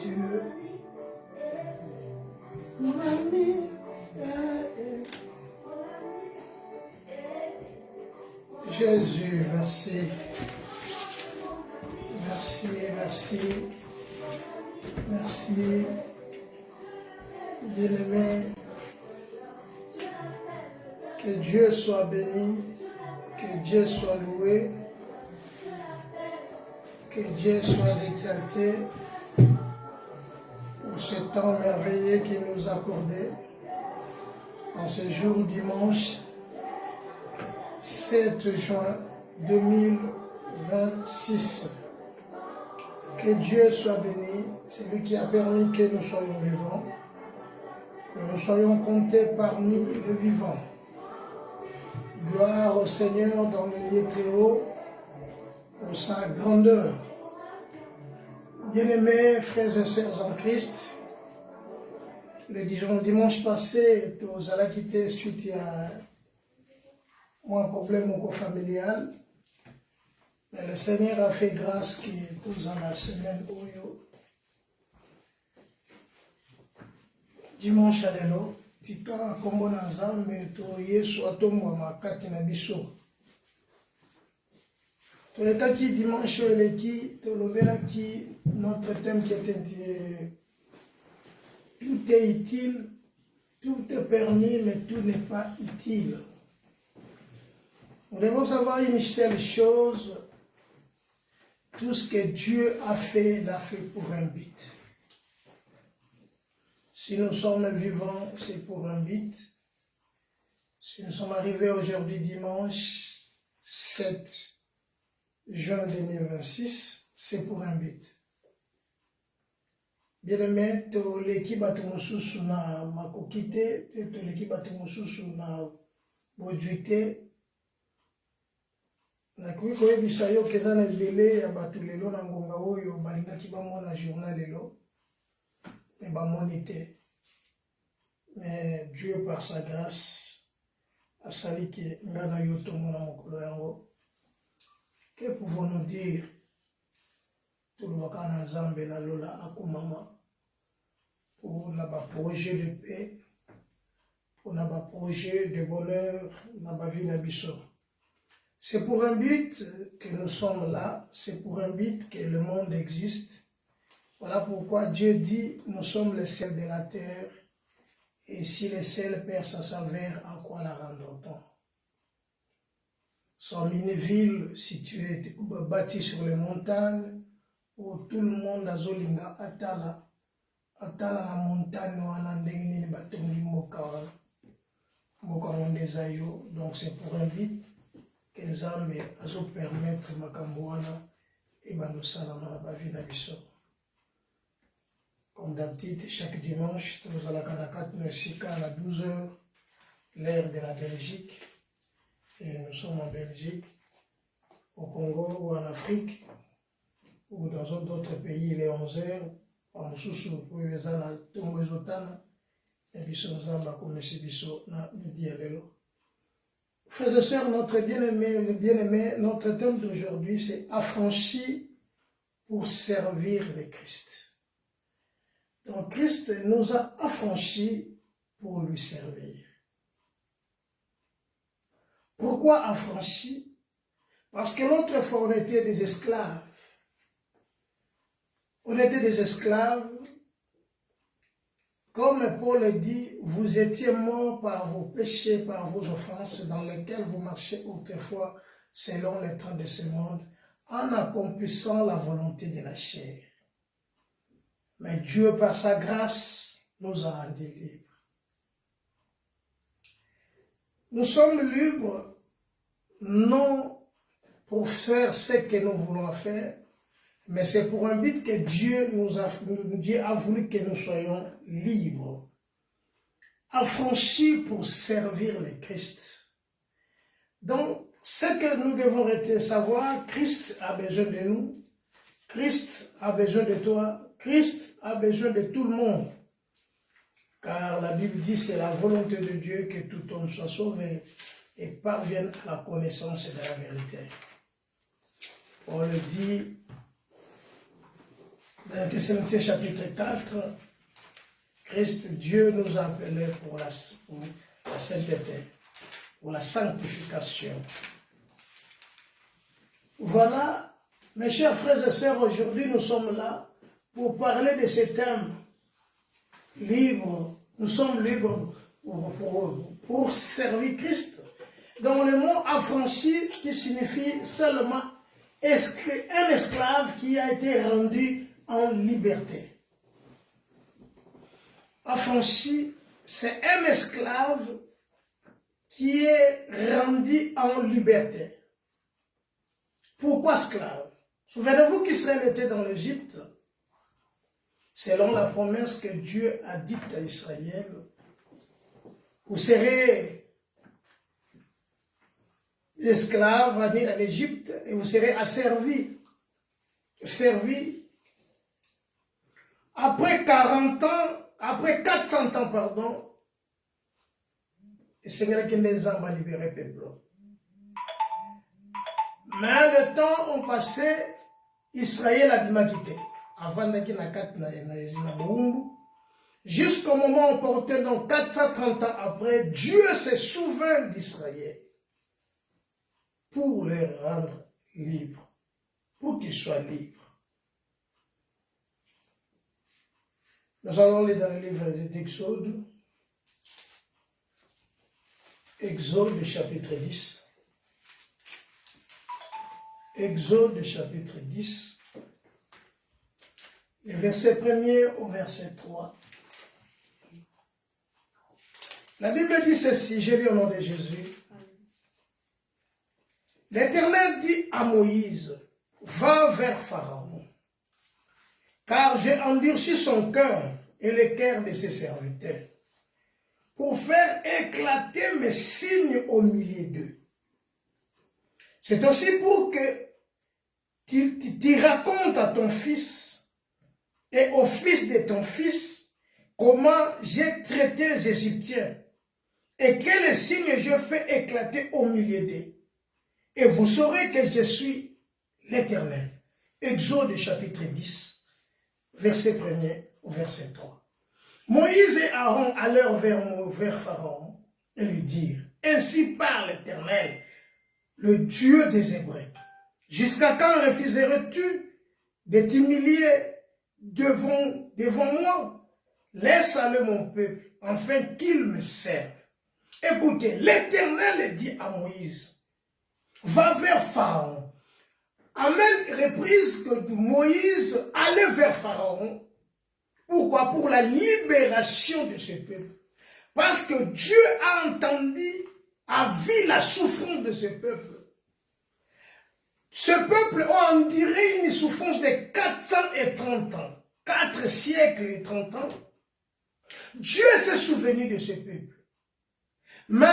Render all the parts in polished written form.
Dieu, mon ami. Jésus, merci. Merci, merci. Merci. Bien-aimé, que Dieu soit béni, que Dieu soit loué, que Dieu soit exalté pour ce temps merveilleux qu'il nous a accordé en ce jour dimanche 7 juin 2026. Que Dieu soit béni, c'est lui qui a permis que nous soyons vivants, que nous soyons comptés parmi les vivants. Gloire au Seigneur dans le lieu très haut, pour sa grandeur. Bien-aimés frères et sœurs en Christ, le dimanche passé, nous allons quitter suite à un problème familial. Mais le Seigneur a fait grâce qui nous en la semaine où dimanche à l'élo, tika kombo na Nzambe to Yesu atombwama kati na biso. Tolekaki dimanche eleki tolobelaki notre thème qui était tout est utile, tout est permis, mais tout n'est pas utile. Nous devons savoir une seule chose, tout ce que Dieu a fait, l'a fait pour un but. Si nous sommes vivants, c'est pour un but. Si nous sommes arrivés aujourd'hui dimanche 7 juin 2026, c'est pour un but. Bien-aimé, toleki bato mosusu na makoki te, toleki bato mosusu na bodwi te. Nakoki koyebisa yo keza na ebele ya bato lelo na ngonga oyo balingaki bamona journal lelo, mais bamoni te. Mais Dieu par sa grâce a sali ke nga na yo tomona mokolo yango. Que pouvons-nous dire? Tolobaka na Nzambe na lola akomama pour na ba projet de paix, pour na ba projet de bonheur na ba vie na biso. C'est pour un but que nous sommes là, c'est pour un but que le monde existe. Voilà pourquoi Dieu dit, nous sommes les sels de la terre, et si le sel perd sa saveur, en quoi la rendra-t-on? Sommes une ville située, bâtie sur les montagnes, où tout le monde a zolinga atala na montagne wana ndenge nini batongi mboka wana. Mboka mondeza yo, donc c'est pour un but que Nzambe azo permettre makambo wana et banosala na ba vie na biso. Comme d'habitude, chaque dimanche, nous allons à 12h, l'heure de la Belgique. Et nous sommes en Belgique, au Congo ou en Afrique, ou dans d'autres pays, il est 11h. En Moussoussou, pour les ans, Tongo et Zotana, et Bisso Zamba, comme c'est Bisso, na midi à l'élo. Frères et sœurs, notre bien-aimé, notre thème d'aujourd'hui, c'est affranchi pour servir le Christ. Donc Christ nous a affranchis pour lui servir. Pourquoi affranchis? Parce que l'autre fois on était des esclaves. On était des esclaves. Comme Paul dit, vous étiez morts par vos péchés, par vos offenses, dans lesquelles vous marchez autrefois selon les temps de ce monde, en accomplissant la volonté de la chair. Mais Dieu, par sa grâce, nous a rendus libres. Nous sommes libres, non pour faire ce que nous voulons faire, mais c'est pour un but que Dieu a voulu que nous soyons libres, affranchis pour servir le Christ. Donc, ce que nous devons savoir, Christ a besoin de nous, Christ a besoin de toi, Christ a besoin de tout le monde. Car la Bible dit c'est la volonté de Dieu que tout homme soit sauvé et parvienne à la connaissance de la vérité. On le dit 1 Thessaloniciens chapitre 4, Christ, Dieu nous a appelés pour la sainteté, pour la sanctification. Voilà, mes chers frères et sœurs, aujourd'hui nous sommes là pour parler de ces thèmes libres. Nous sommes libres pour servir Christ. Donc le mot affranchi qui signifie seulement un esclave qui a été rendu en liberté. Affranchi, c'est un esclave qui est rendu en liberté. Pourquoi esclave? Souvenez-vous qu'Israël était dans l'Égypte, selon la promesse que Dieu a dite à Israël. Vous serez esclaves à l'Égypte et vous serez asservis. Servis. Après 40 ans, après 400 ans, pardon, le Seigneur qui les a libérés le peuple. Mais le temps ont passé, Israël a quitté. Avant qu'il jusqu'au moment opportun, donc 430 ans après, Dieu se souvient d'Israël pour les rendre libres, pour qu'ils soient libres. Nous allons lire dans le livre d'Exode, Exode chapitre 10. Exode chapitre 10, le verset 1er au verset 3. La Bible dit ceci, je lis au nom de Jésus. L'Éternel dit à Moïse, va vers Pharaon, car j'ai endurci son cœur et le cœur de ses serviteurs, pour faire éclater mes signes au milieu d'eux. C'est aussi pour que tu racontes à ton fils et au fils de ton fils comment j'ai traité les Égyptiens et quels signes je fais éclater au milieu d'eux. Et vous saurez que je suis l'Éternel. Exode chapitre 10, verset 1er au verset 3. Moïse et Aaron allèrent vers Pharaon et lui dirent, ainsi parle l'Éternel, le Dieu des Hébreux. Jusqu'à quand refuserais-tu de t'humilier devant moi? Laisse aller mon peuple, afin qu'il me serve. Écoutez, l'Éternel dit à Moïse, va vers Pharaon. À même reprise que Moïse allait vers Pharaon. Pourquoi? Pour la libération de ce peuple. Parce que Dieu a entendu, a vu la souffrance de ce peuple. Ce peuple a enduré une souffrance de 430 ans. 4 siècles et 30 ans. Dieu s'est souvenu de ce peuple. Mais,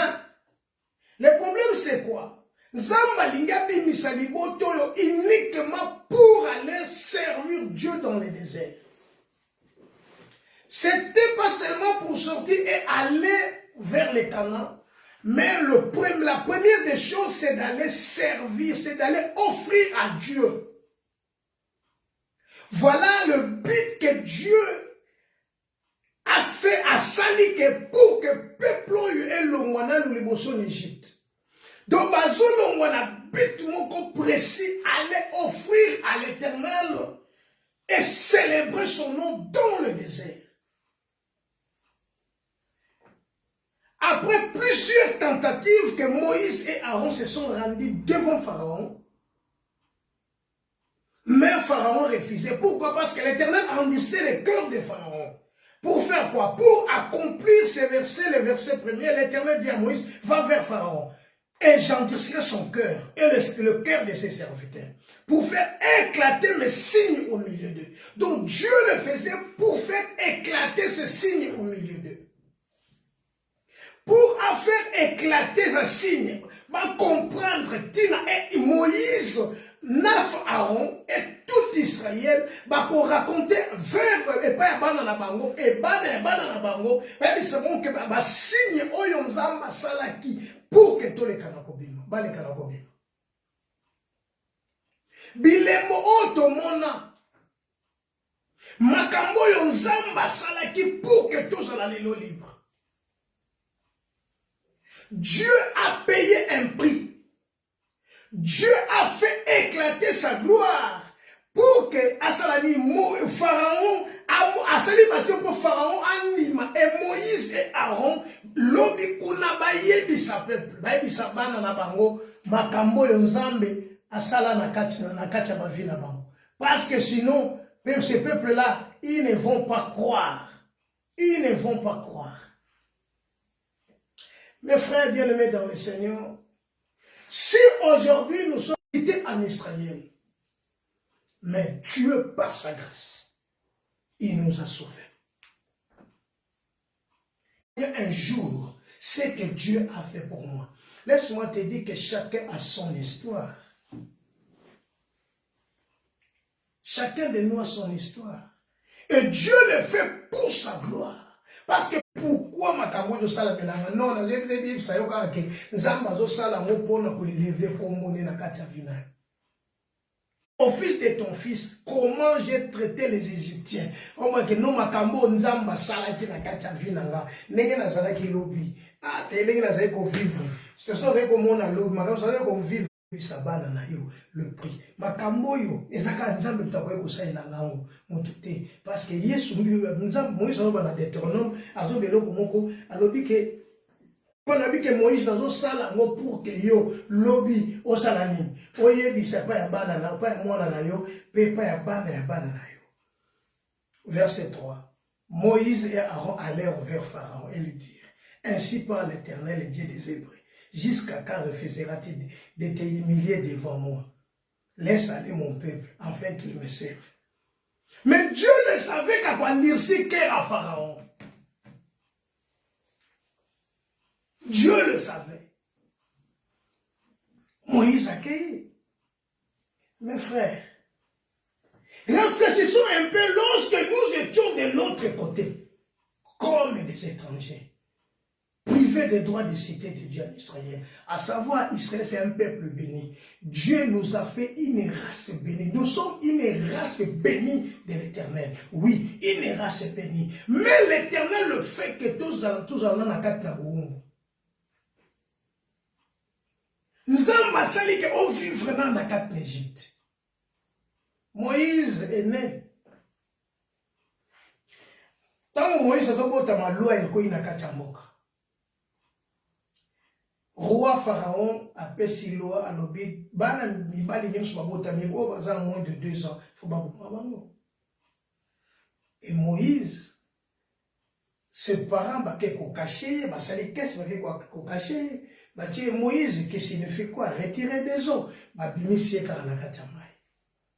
le problème c'est quoi? Zamba linga bimisa liboto uniquement pour aller servir Dieu dans le désert. C'était pas seulement pour sortir et aller vers les Canaan, mais la première des choses, c'est d'aller servir, c'est d'aller offrir à Dieu. Voilà le but que Dieu a fait à Sali pour que le peuple ait l'ongwana nous les en Égypte. Donc, l'ongwana but mon précis aller offrir à l'Éternel et célébrer son nom dans le désert. Après plusieurs tentatives que Moïse et Aaron se sont rendus devant Pharaon, mais Pharaon refusait. Pourquoi? Parce que l'Éternel endurcissait le cœur de Pharaon. Pour faire quoi? Pour accomplir ces versets, le verset premier, l'Éternel dit à Moïse, va vers Pharaon, et j'endurcirai son cœur, et le cœur de ses serviteurs, pour faire éclater mes signes au milieu d'eux. Donc Dieu le faisait pour faire éclater ces signes au milieu d'eux. Pour faire éclater ce signe, va comprendre Tina et Moïse, 9 Aaron et tout Israël, va raconter vers et pas banana bango et banana bango, mais c'est bon que va signe oyonzamba salaki pour que tous les kanakobima, ba les kanakobima. Bilemo otomona Makambo yo nzamba salaki pour que tous la lelo libre. Dieu a payé un prix. Dieu a fait éclater sa gloire pour que Asalani Pharaon Asali passé pour Pharaon anima et Moïse et Aaron lobi kuna bayebi sa peuple bayebi sa bana na bango makambo yo nzambe asala na kati ya bavi na bango parce que sinon ces peuples là ils ne vont pas croire. Ils ne vont pas croire. Mes frères bien-aimés dans le Seigneur, si aujourd'hui nous sommes cités en Israël, mais Dieu par sa grâce, il nous a sauvés. Il y a un jour, ce que Dieu a fait pour moi. Laisse-moi te dire que chacun a son histoire. Chacun de nous a son histoire. Et Dieu le fait pour sa gloire. Parce que pourquoi makambo de sala belanga non na zebe bi sayoka ke nzamba zo sala mo pona ko élever comme na kati vina. Au fils de ton fils, comment j'ai traité les Égyptiens? Comment que non makambo nzamba sala ki na kati vina nga ndenge na sala ki lobi. Ah te ndenge na sala ko vivre. C'est ça vrai comme on a lobi makambo sala ko vivre. Sabana na yo le prix makambo yo ezaka nzambe tutakoye kosalela ngango motuté parce que Yesu nzambe Moïse aloba na Deutéronome azobelo komoko alobi ke pona bike Moïse nazo sala ngo pour que yo lobi osala nini oyebisa pa ya bana na pa ya mwana na yo pe pa ya bana na yo. Verset 3. Moïse et Aaron allèrent vers Pharaon et lui dirent: ainsi parle l'Éternel, le Dieu des Hébreux. Jusqu'à quand refuseras-tu de te humilier devant moi? Laisse aller mon peuple, afin qu'il me serve. Mais Dieu ne savait qu'à quoi dire si qu'à Pharaon. Dieu le savait. Moïse a accueilli. Mes frères, réfléchissons un peu lorsque nous étions de l'autre côté, comme des étrangers. Privé des droits de cité de Dieu en Israël. À savoir, Israël, c'est un peuple béni. Dieu nous a fait une race bénie. Nous sommes une race bénie de l'Éternel. Oui, une race bénie. Mais l'Éternel le fait que tous allons à quatre naboum. Nous avons sali que on vit vraiment dans quatre Égypte. Moïse est né. Tant que Moïse a fait ma loi et qu'il n'a qu'à Tchamoka. Roi Pharaon a pesi loi à l'obé. Bana mibali nyonso babota mi o baza moins de 2 ans. Faut pas bango. Et Moïse, ses parents baké ko caché, ba sali caisse baké ko caché. Ba tie Moïse qui signifie quoi? Retirer des eaux. Ba bimisi ka na katamai.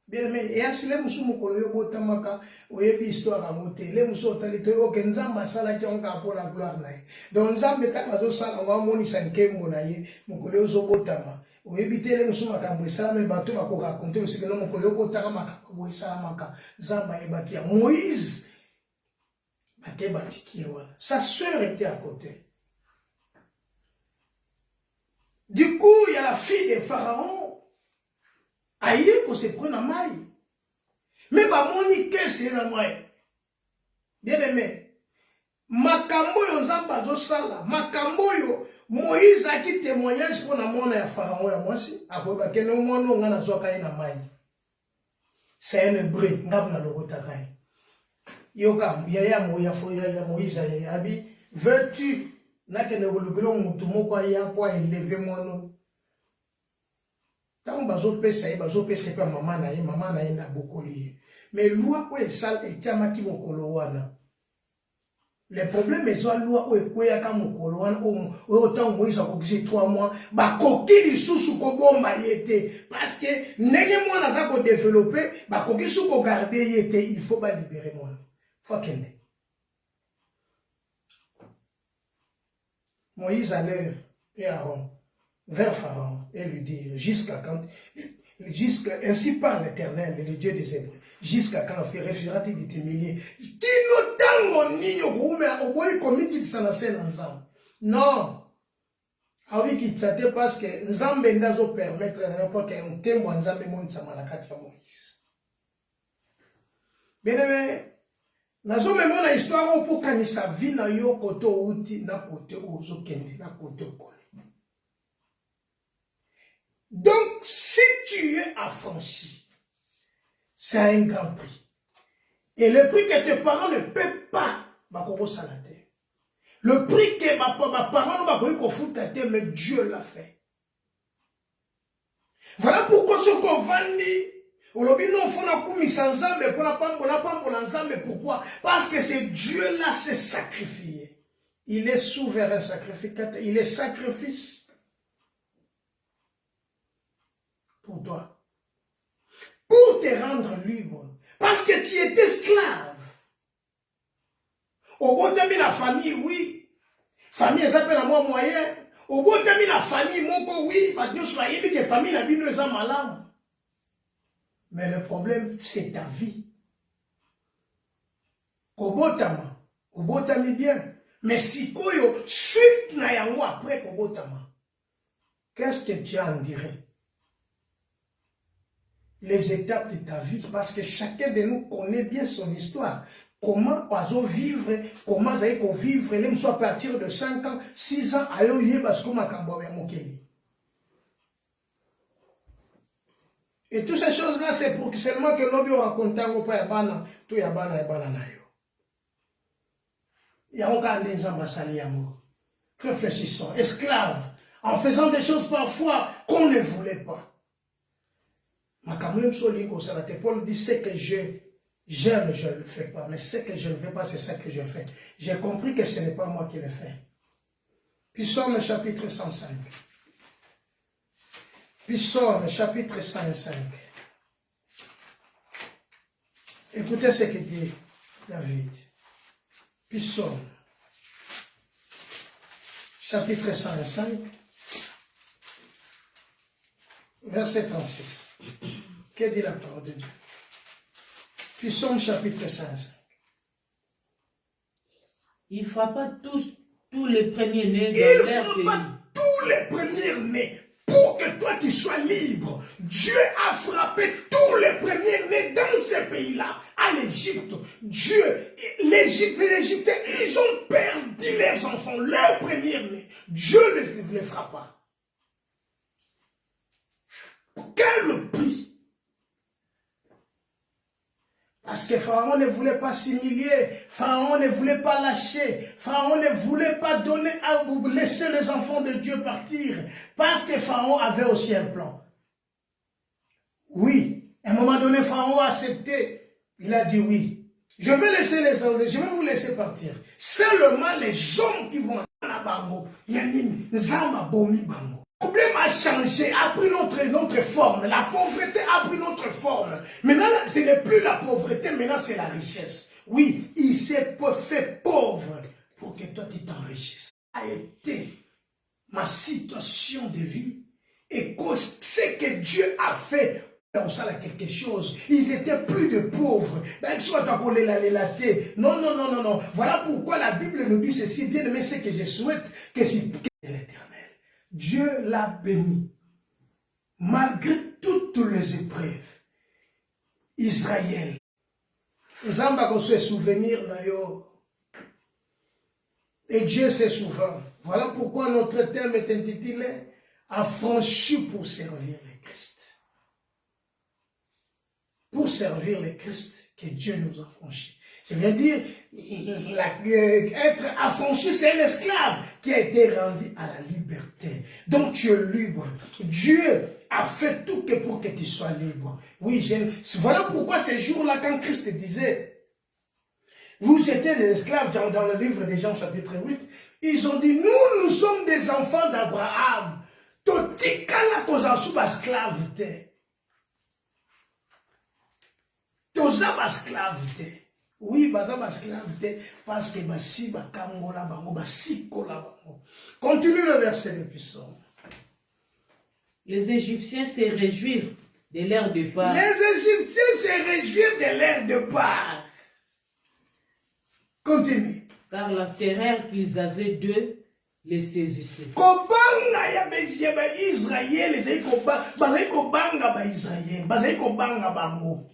Bien mais et asile musu mukolo yo botamaka oyebi histoire à monter. Les musu otalite o kenzamba sala ki onka pour la gloire na. Donc nzambe ta bazo sala wa moni sankembo na ye mukolo yo zo botama. Oyebi tele musu makambo sala me bato ba ko raconter parce que non mukolo yo botaka makambo sala maka nzamba ebaki ya Moïse. Bake batiki wana. Sa sœur était à côté. Du coup, il y a la fille de Pharaon. Aïe, qu'on se prenne en maille. Mais bah, moni, qu'est-ce que c'est la bien aimé. Makambo yo nzamba zo sala. Makambo yo, Moïse a qui témoignage pour la mona ya Pharaon ya mwasi. Après, bah, kene mwono nga na zoka na maille. C'est un hébreu, ngab na logota kai. Yoka, ya Moïse ya abi, veux-tu, na kene golugelo mutumo kwa ya kwa élever mwono. Tant bazo pesa pa mama na ye na bokoli. Mais loi ko esal e tiamaki mokolo wana. Le problème est soit loi o ekoya ka mokolo wana o autant Moïse a kokisi 3 mois ba kokili susu ko bomba yete parce que ndenge mwana za ko développer ba kokisi ko garder yete il faut ba libérer mwana. Faut kende. Moïse allait et Aaron vers Pharaon et lui dire ainsi parle l'Éternel, le Dieu des Hébreux, jusqu'à quand refuseras-tu de t'humilier? Qui nous tango nino kuume oboyi komiki tsanase na nzambe. Non. Awi ki tsate parce que nzambe ndazo permettre n'importe quel tembo nzambe monisa malakati ya Moïse. Bien-aimé, Nazo même na histoire pour kanisa vie na yo koto uti na kote ozo kende na kote kone. Donc si tu es affranchi, c'est un grand prix. Et le prix que tes parents ne paient pas, bakoko salate. Le prix que ma parents bakoko kofuta te, mais Dieu l'a fait. Voilà pourquoi ce qu'on va dire. Aujourd'hui, nous faisons pourquoi? Parce que c'est Dieu là s'est sacrifié. Il est souverain sacrificateur. Il est sacrifice pour toi. Pour te rendre libre. Parce que tu es esclave. Au bout de la famille, oui. Famille, ça s'appelle à moi moyen. Au bout de la famille, mon oui. Dieu soit aidé que famille n'a pas de malade. Mais le problème, c'est ta vie. Kobotama, kobotami bien. Mais si koyo, suite na yango après kobotama, qu'est-ce que tu en dirais? Les étapes de ta vie, parce que chacun de nous connaît bien son histoire. Comment oiseau vivre, comment ça y est vivre, même soit à partir de 5 ans, 6 ans, ayo yé parce qu'on m'a camboyé mon keli. Et toutes ces choses-là, c'est pour seulement que l'on raconte au père Bana, tout Yabana et Bananayo. Il y a encore des ambassades d'amour. Réfléchissons, esclaves, en faisant des choses parfois qu'on ne voulait pas. Mais quand même, Paul dit ce que j'aime, je ne le fais pas. Mais ce que je ne fais pas, c'est ça que je fais. J'ai compris que ce n'est pas moi qui le fais. Puis Psaume chapitre 105. Psaume chapitre 105. Écoutez ce que dit David. Psaume chapitre 105, verset 36. Que dit la parole de Dieu? Psaume chapitre 105. Il frappa tous les premiers-nés de leur pays. Il frappa tous les premiers-nés. Pour que toi tu sois libre, Dieu a frappé tous les premiers-nés dans ce pays-là, à l'Égypte. Dieu, l'Égypte, les Égyptiens, ils ont perdu leurs enfants, leurs premiers-nés. Dieu les frappa. Quel prix? Parce que Pharaon ne voulait pas s'humilier, Pharaon ne voulait pas lâcher, Pharaon ne voulait pas donner à laisser les enfants de Dieu partir, parce que Pharaon avait aussi un plan. Oui, à un moment donné, Pharaon a accepté, il a dit oui, je vais laisser les hommes, je vais vous laisser partir. Seulement les hommes qui vont à Bango, Yannin, Zamba, Bomi, Bango. Le problème a changé, a pris notre forme. La pauvreté a pris notre forme. Maintenant, ce n'est plus la pauvreté, maintenant c'est la richesse. Oui, il s'est fait pauvre pour que toi tu t'enrichisses. Ça a été ma situation de vie et ce que Dieu a fait. On sait quelque chose. Ils étaient plus de pauvres. Non, non, non, non, non. Voilà pourquoi la Bible nous dit ceci. Bien aimé, ce que je souhaite, que c'est l'éternel. Dieu l'a béni. Malgré toutes les épreuves. Israël. Nous avons se souvenir d'ailleurs. Et Dieu s'est souverain. Voilà pourquoi notre thème est intitulé Affranchi pour servir le Christ. Pour servir le Christ que Dieu nous a franchis. Je veux dire, être affranchi, c'est un esclave qui a été rendu à la liberté. Donc tu es libre. Dieu a fait tout que pour que tu sois libre. Oui, voilà pourquoi ces jours-là, quand Christ disait, vous étiez des esclaves dans le livre des Jean chapitre 8, ils ont dit, nous sommes des enfants d'Abraham. Totikala tozasu esclave. Toza esclave. Oui, baza esclave parce que basi bakangola bango basikola bango. Continue le verset de Psaume. Les Égyptiens se réjouirent de leur départ. Les Égyptiens se réjouirent de leur départ. Continue. Car la terreur qu'ils avaient d'eux les saisissait. Kobanga ya Israël, les kobanga ba Israël, bazai kobanga bango.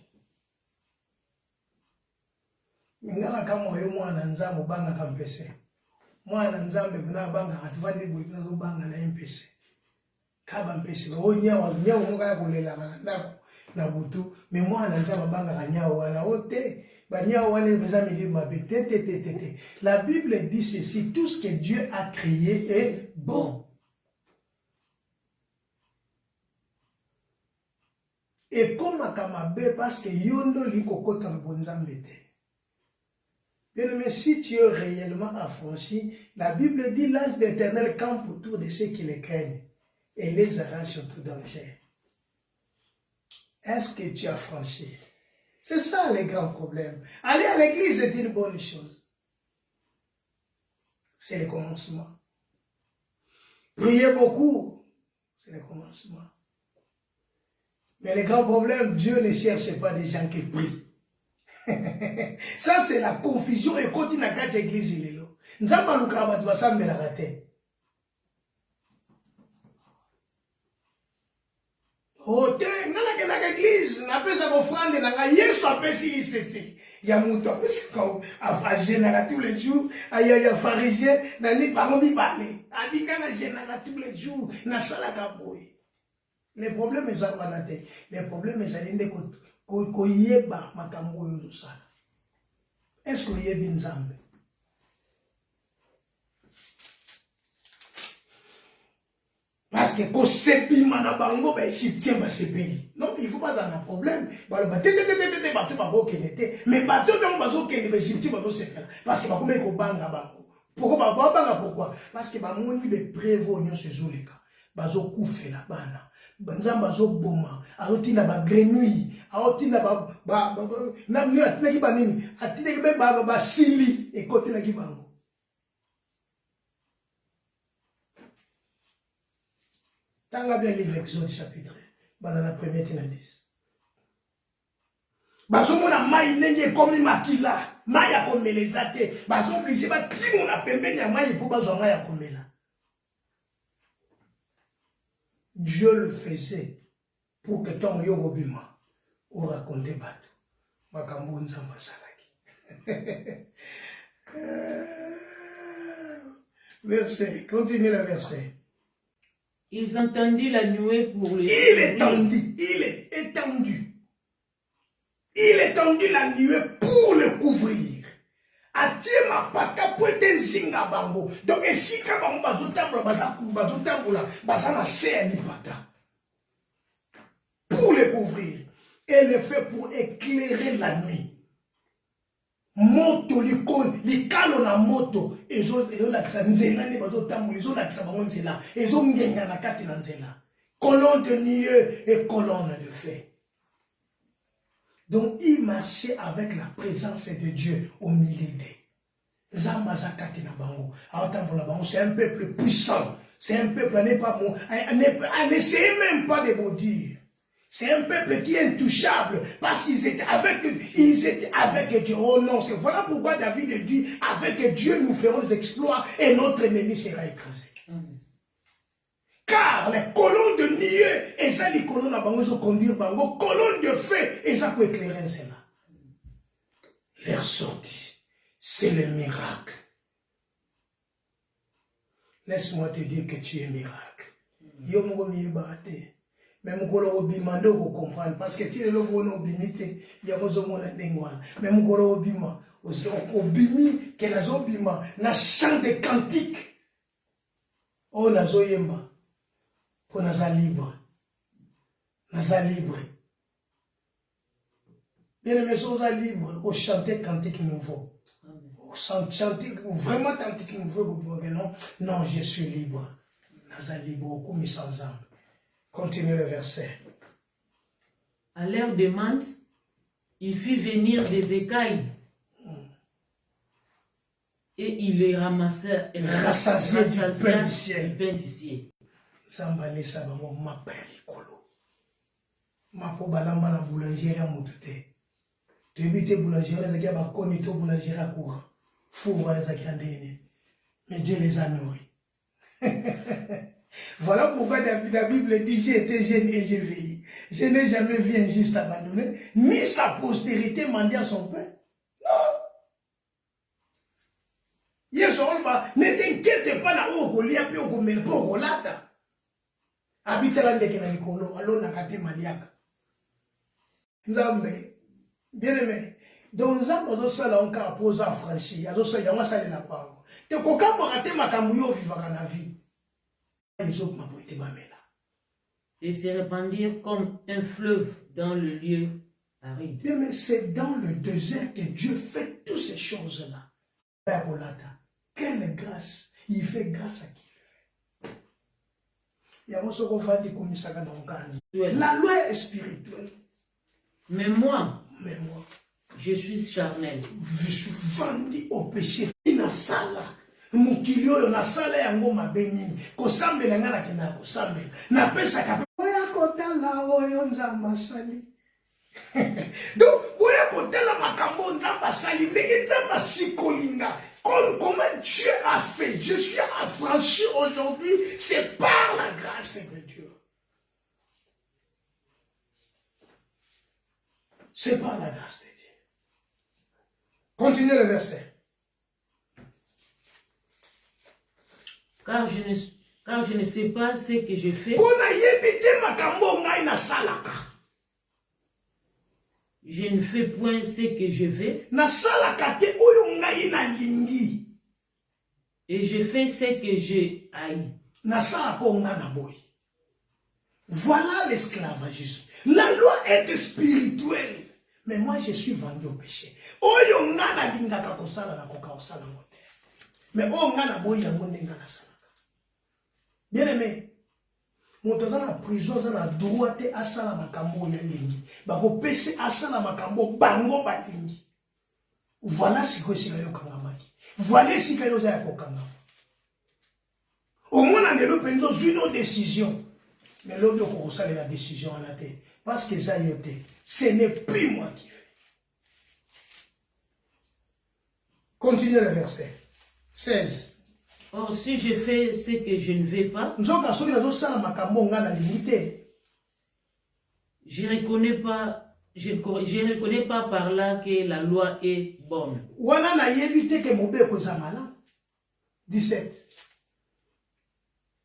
Ngala kama yo mwana nzambe banga kampese. Mwana nzambe buna banga atvandi bwina zo banga na mpese. Kaba mpese onya wa nyawo ngoka ya kolela na ndako na butu mais mwana nzambe banga kanyawo wana ote banyawo wana beza milima betete. La Bible dit ceci, tout ce que Dieu a créé est bon. Et comme akamabe parce que yondo likokota na bonzambe te. Mais si tu es réellement affranchi, la Bible dit l'ange d'Éternel campe autour de ceux qui les craignent et les arrache sur tout danger. Est-ce que tu as franchi? C'est ça le grand problème. Aller à l'église est une bonne chose. C'est le commencement. Prier beaucoup, c'est le commencement. Mais le grand problème, Dieu ne cherche pas des gens qui prient. Ça, c'est la confusion et quand il y a une église, il est là. Nous avons le travail de ça, mais la raté. Oh, t'es dans l'église, on appelle ça offrande, on a Yesu appelle ça ICC. Il y a mon temps, c'est comme à général tous les jours, il y a pharisien, il y a des balais, il y a général tous les jours, il y a salakaboy. Les problèmes, ils ont pas été. Les problèmes, ils ont été koyeba makambo yo ça. Est-ce que yebi nzambe? Parce que ko sepi mana bango ba égyptien ba sepi. Non, il faut pas avoir un problème. Ba ba te bato ba ko kenete, mais bato donc bazo kenete ba égyptien ba do sepela parce que ba komé ko banga bango. Pourquoi ba banga pourquoi? Parce que ba moni be prévo nyo se zoleka. Bazo kufela bana. Banzamba zo boma aotina ba grenouille aotina na mi atina ki banini atina ki ba sili e kote la ki bango tanga bien livre Exode chapitre bana na premier tina 10 bazo mona mai nenge komi makila mai ya komeleza te bazo obligé ba timo na pembeni ya mai pour bazo mai ya komela. Dieu le faisait pour que ton yorobima ou raconte bateau. Makambo nzamba salaki. Verset, continue le verset. Ils entendirent la nuée pour le... Il est étendu la nuée pour le couvrir. Atiema pata poete zinga bango. Donc si kabango bazotambula bazotambula bazana se pata. Pour le couvrir. Et le fait pour éclairer la nuit. Moto likalo na moto ezo la nzela ne bazotambula ezo la bango nzela ezo ngenga na kati na nzela. Colonne de nuée et colonne de feu. Donc, il marchait avec la présence de Dieu au milieu d'eux. C'est un peuple puissant. C'est un peuple, n'essayez même pas de vous dire. C'est un peuple qui est intouchable parce qu'ils étaient avec Dieu. Oh non, c'est voilà pourquoi David dit, avec Dieu nous ferons des exploits et notre ennemi sera écrasé. Car les colonnes de nuée, et ça les colonnes à bango, ils conduire bango, colonnes de feu, et ça peut éclairer cela. Leur sortie, c'est le miracle. Laisse-moi te dire que tu es miracle. Yo mo mi barate. Même kolo obimande ko comprendre parce que tu es le bon obimité, ya mo zo mona ndengwana. Même kolo obima, obimi que na zo bima na chant de cantique. Oh na zo yemba. Pour nous libre. Bien aimé, nous libre. Au chanter cantique nouveau. Au chanter vraiment cantique nouveau. Non, je suis libre. Nous libre. Comme sans âme. Continue le verset. À leur demande, il fit venir des écailles. Et il les ramassait. Il rassasiait du pain du ciel. Zambale sabamo mapeli kolo. Mapo balamba na boulangerie à mutute. Tu habites boulangerie, les gars ba komito boulangerie à courant. Four les akandene. Mais Dieu les a nourris. Voilà pourquoi la Bible dit j'ai été jeune et j'ai vieilli. Je n'ai jamais vu un juste abandonné, ni sa postérité mendier à son pain. Non. ne t'inquiète pas na okolia pe okomela pe okolata. Habitala ndeke na likolo alona kate maliaka. Nzambe, bien aimé, dans Nzambe azosala encore pose affranchi, azosala yango asalela kwango. Te kokamwaka te makambo yo vivaka na vie. Ezokoma po ete bamela. Et se répandir comme un fleuve dans le lieu aride. Bien, mais c'est dans le désert que Dieu fait toutes ces choses-là. Père Olata, quelle grâce. Il fait grâce à qui? La loi est spirituelle. Mais moi, Mais moi, je suis charnel. je suis vendu au péché. Inasala. Mukilio nasala yango mabenyi. Kosambela ngana kena kosambela. Na pesa ka. Oya kotala oyo nzamba sali. Donc, oya kotala makambo nzamba sali. Ndenge nzamba sikolinga. Comment Dieu a fait. Je suis affranchi aujourd'hui. C'est par la grâce de Dieu. C'est par la grâce de Dieu. Continuez le verset. Car je ne sais pas ce que je fais. Je ne fais point ce que je veux. Et je fais ce que je haïs. Voilà l'esclavagisme. La loi est spirituelle. Mais moi, je suis vendu au péché. Mais bien aimé, moto za na prison za na droit te asala makambo ya lingi. Bako pese asala makambo bango balingi. Voilà ce que c'est yo kangamaki. Voilà ce que yo za kokanga. Au moins na lelo penzo une décision. Mais l'autre ko sala la décision en até parce que ça yoté, ce n'est plus moi qui fais. Continuez le verset 16. Or, si je fais ce que je ne veux pas, je ne reconnais pas par là que la loi est bonne. 17.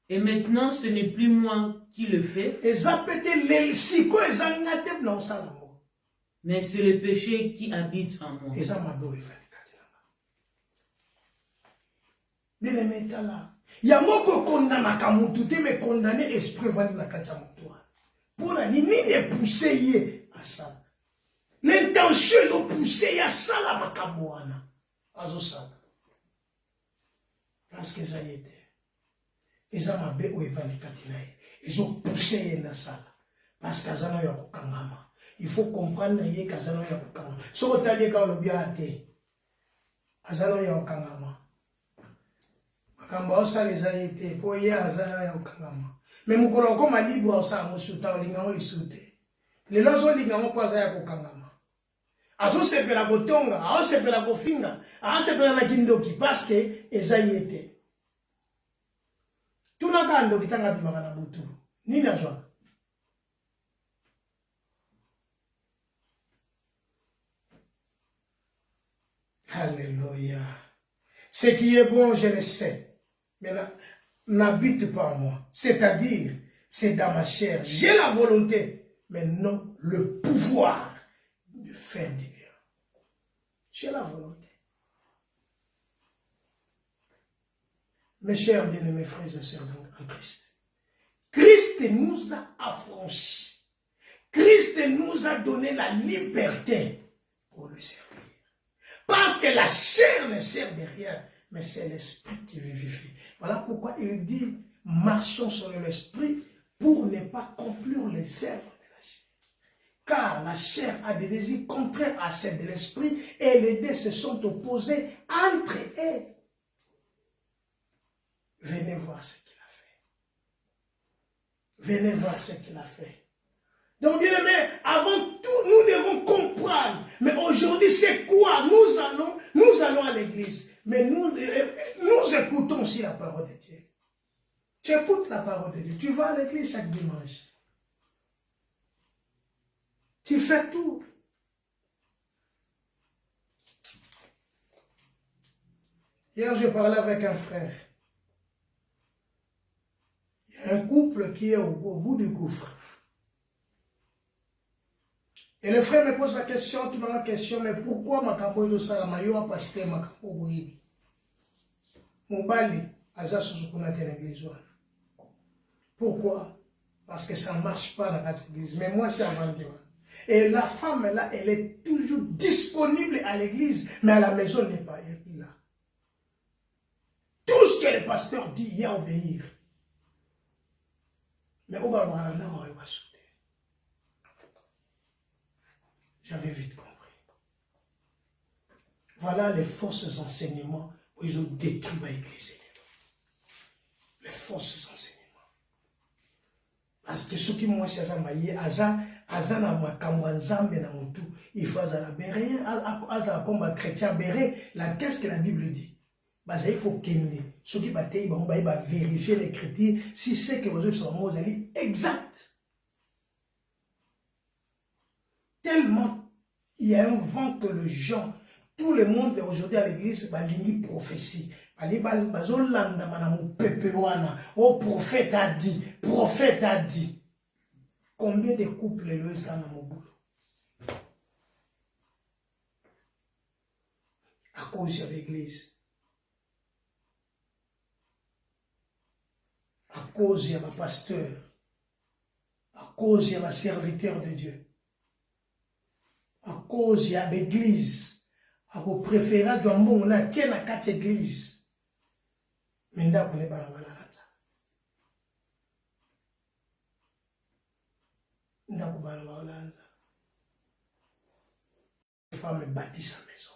Et maintenant, ce n'est plus moi qui le fais, mais c'est le péché qui habite en moi. Bien aimé, là. Il y a mon condamné à mutu te me condamner esprit vani na kacha mutu. Pour la nini ne pousser à ça. L'intention de pousser à ça la makamouana. Azo ça. Parce que ça y était. Ils ont mabé ou evani katinae. Ils ont poussé na ça. Parce que ça n'a pas kokangama. Il faut comprendre que ça n'a pas kokangama. So otali ka lo bia te. Azano ya kokangama. Kamba osaleza yete po ye azala ya okangama me mukolo ko malibu osala mosuta olinga olisute lelo zo linga mo kwaza ya kokangama azo sepela kotonga azo sepela kofinga azo sepela na kindoki parce que eza yete tuna kando kitanga bimaka na butu nini azwa Alléluia. Ce qui est bon je le sais. Mais n'habite pas en moi. C'est-à-dire, c'est dans ma chair. J'ai la volonté, mais non le pouvoir de faire du bien. J'ai la volonté. Mes chers bien-aimés frères et sœurs en Christ, Christ nous a affranchis. Christ nous a donné la liberté pour le servir. Parce que la chair ne sert de rien. Mais c'est l'esprit qui vivifie. Voilà pourquoi il dit, marchons sur l'esprit pour ne pas conclure les œuvres de la chair. Car la chair a des désirs contraires à celles de l'esprit et les deux se sont opposés entre eux. Venez voir ce qu'il a fait. Venez voir ce qu'il a fait. Donc bien aimé, avant tout, nous devons comprendre. Mais aujourd'hui, c'est quoi? Nous allons à l'église. Mais nous écoutons aussi la parole de Dieu. Tu écoutes la parole de Dieu. Tu vas à l'église chaque dimanche. Tu fais tout. Hier, je parlais avec un frère. Il y a un couple qui est au bout du gouffre. Et le frère me pose la question, tout dans la question, mais pourquoi Makambo de Salamayo a pasté Makambo Boibi? Mobali, Aza Suzukuna de l'église. Pourquoi? Parce que ça ne marche pas dans notre église. Mais moi, c'est avant Dieu. Et la femme, là, elle est toujours disponible à l'église, mais à la maison, elle n'est pas là. Tout ce que le pasteur dit, il y a à obéir. Mais au bas, on va sauter. J'avais vite compris. Voilà les fausses enseignements où ils ont détruit l'église. Les fausses enseignements. Parce que ceux qui m'ont dit, Aza na makambo nzambe na mutu, il faut Aza la béré, Aza comme un chrétien béré, qu'est-ce que la Bible dit? Bazaï ko kende, ceux qui battent, ils vont vérifier l'écriture, si c'est que vous avez exact. Tellement il y a un vent que les gens, tout le monde aujourd'hui à l'église, balingi prophétie. Oh, prophète a dit, prophète a dit. Combien de couples le sont dans mon boulot? À cause de l'église. À cause de ma pasteur. À cause de ma serviteur de Dieu. À cause de l'église. À vos préférés, on a tient à 4 églises. Mais là, on n'est pas là. La femme bâtit sa maison.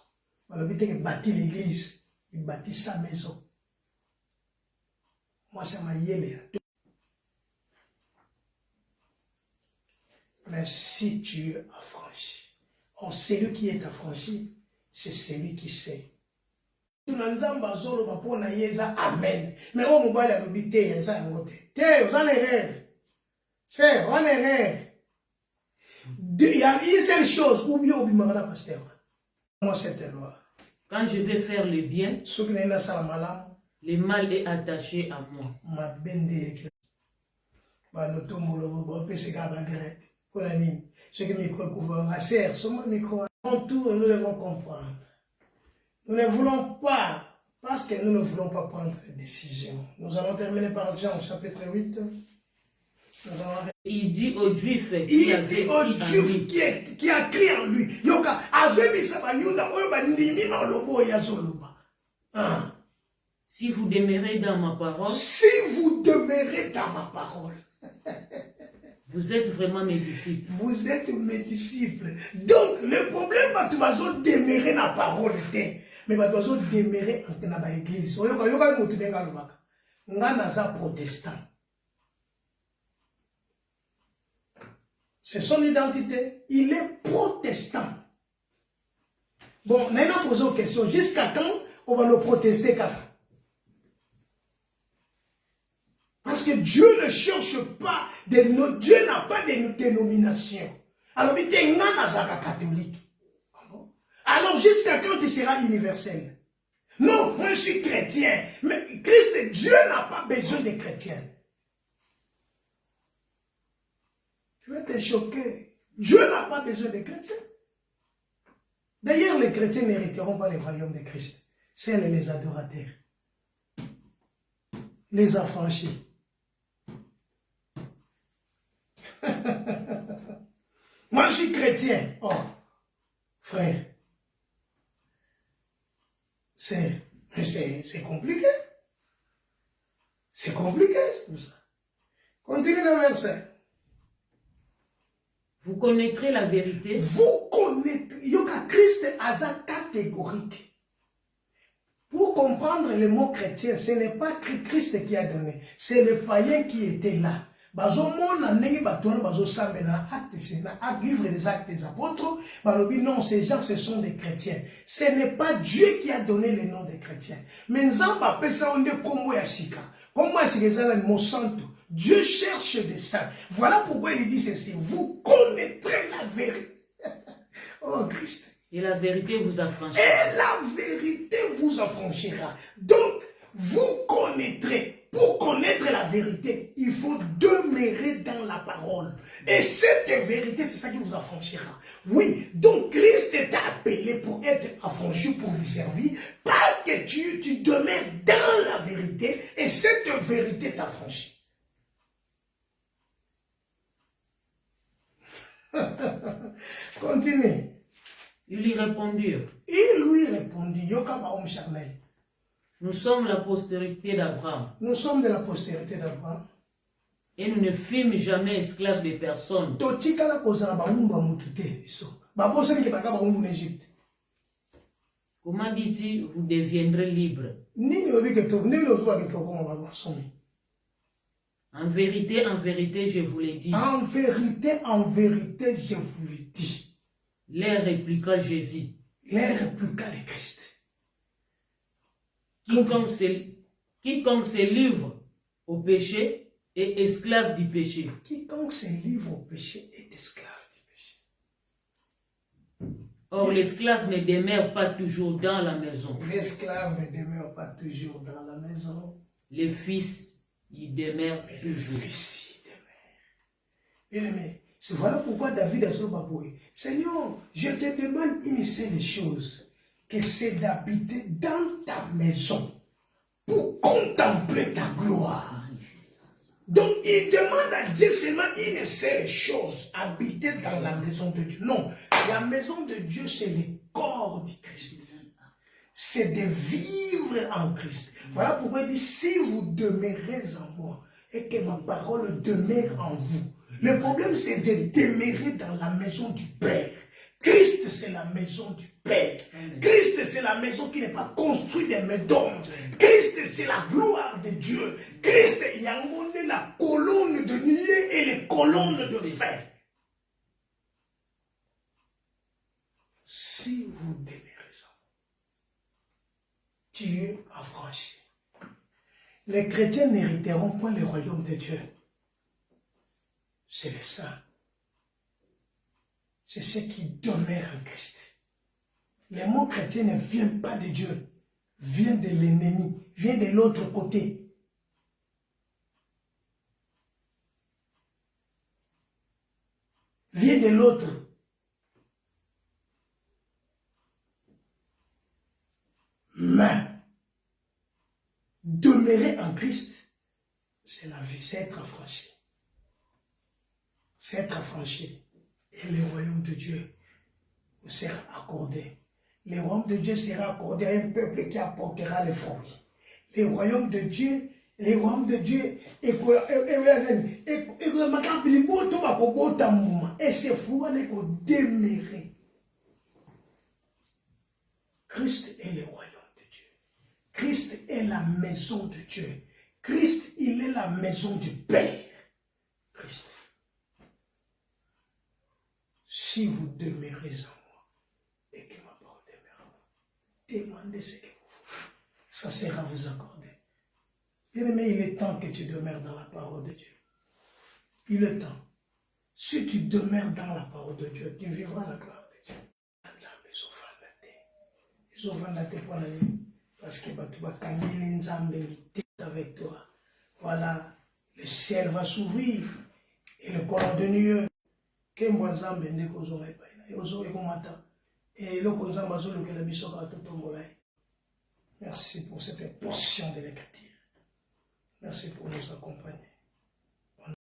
Alors, il bâtit l'église. Il bâtit sa maison. Moi, ça m'a yélé. Mais si tu es affranchi, or celui qui est affranchi, c'est celui qui sait. Amen. Mais on m'a dit l'obité, ça on erreur. C'est on erreur. Il y a une seule chose, ou bien au pasteur. Moi, cette loi. Quand je vais faire le bien, le mal est attaché à moi. Ma bende. Ceux qui micro couvrent la serre, son micro. En tout, nous devons comprendre. Nous ne voulons pas, parce que nous ne voulons pas prendre de décision. Nous allons terminer par Jean, chapitre 8. Il dit aux Juifs qui a crié en lui. Si vous demeurez dans ma parole, si vous demeurez dans ma parole, vous êtes vraiment mes disciples. Vous êtes mes disciples. Donc, le problème, c'est que tu vas demeurer dans la parole. Mais tu vas demeurer dans l'église. Tu vas protestant. C'est son identité. Il est protestant. Bon, on a posé une question. Jusqu'à quand on va le protester quand? Parce que Dieu ne cherche pas, Dieu n'a pas de dénomination. Alors, il est catholique. Alors, jusqu'à quand tu seras universel? Non, moi je suis chrétien. Mais Christ, Dieu n'a pas besoin de chrétiens. Tu vas te choquer. Dieu n'a pas besoin de chrétiens. D'ailleurs, les chrétiens n'hériteront pas le royaume de Christ. C'est les adorateurs. Les affranchis. Moi, je suis chrétien. Oh, frère. C'est compliqué. C'est compliqué, tout ça. Continue le verset. Vous connaîtrez la vérité. Vous connaîtrez. Yoka Christ a catégorique. Pour comprendre le mot chrétien, ce n'est pas Christ qui a donné. C'est le païen qui était là. Livre des actes des apôtres, non, ces gens, ce sont des chrétiens. Ce n'est pas Dieu qui a donné le nom des chrétiens. Mais Dieu cherche des saints. Voilà pourquoi il dit ceci. Vous connaîtrez la vérité. Oh Christ. Et la vérité vous affranchit. Et la vérité vous affranchira. Donc, vous connaîtrez. Pour connaître la vérité, il faut demeurer dans la parole. Et cette vérité, c'est ça qui vous affranchira. Oui, donc Christ t'a appelé pour être affranchi, pour lui servir, parce que tu demeures dans la vérité, et cette vérité t'affranchit. Continue. Ils lui répondirent. Il lui répondit, Yokaba homme charnel. Nous sommes la postérité d'Abraham. Nous sommes de la postérité d'Abraham. Et nous ne fûmes jamais esclaves de personne. Comment dit-il, vous deviendrez libres? En vérité, je vous l'ai dit. En vérité, je vous l'ai dit. Leur répliqua Jésus. Leur répliqua le Christ. Quiconque se livre au péché est esclave du péché. Quiconque se livre au péché est esclave du péché. Or, l'esclave ne demeure pas toujours dans la maison. L'esclave ne demeure pas toujours dans la maison. Le fils y demeure toujours. Le fils y demeure. Bien aimé, c'est voilà pourquoi David a dit au Baboué, Seigneur, je te demande une seule chose, que c'est d'habiter dans ta maison pour contempler ta gloire. Donc il demande à Dieu seulement une seule chose, habiter dans la maison de Dieu. Non, la maison de Dieu c'est le corps du Christ. C'est de vivre en Christ. Voilà pourquoi il dit, si vous demeurez en moi et que ma parole demeure en vous. Le problème c'est de demeurer dans la maison du Père. Christ, c'est la maison du Père. Christ, c'est la maison qui n'est pas construite des mains d'hommes. Christ, c'est la gloire de Dieu. Christ, il y a la colonne de nuée et les colonnes de fer. Si vous demeurez ça, Dieu a franchi. Les chrétiens n'hériteront pas le royaume de Dieu. C'est le saint. C'est ce qui demeure en Christ. Les mots chrétiens ne viennent pas de Dieu, viennent de l'ennemi, viennent de l'autre côté. Viennent de l'autre. Mais, demeurer en Christ, c'est la vie, c'est être affranchi. C'est être affranchi. Et le royaume de Dieu vous sera accordé. Le royaume de Dieu sera accordé à un peuple qui apportera les fruits. Le royaume de Dieu, et ces fruits qu'on demeurer. Christ est le royaume de Dieu. Christ est la maison de Dieu. Christ, il est la maison du Père. Christ. Si vous demeurez en moi et que ma parole demeure en vous, demandez ce que vous voulez. Ça sera vous accordé. Bien-aimé, il est temps que tu demeures dans la parole de Dieu. Il est temps. Si tu demeures dans la parole de Dieu, tu vivras la gloire de Dieu. Parce que tu vas avec toi. Voilà, le ciel va s'ouvrir et le corps de nuit. Merci pour cette portion de l'écriture. Merci pour nous accompagner.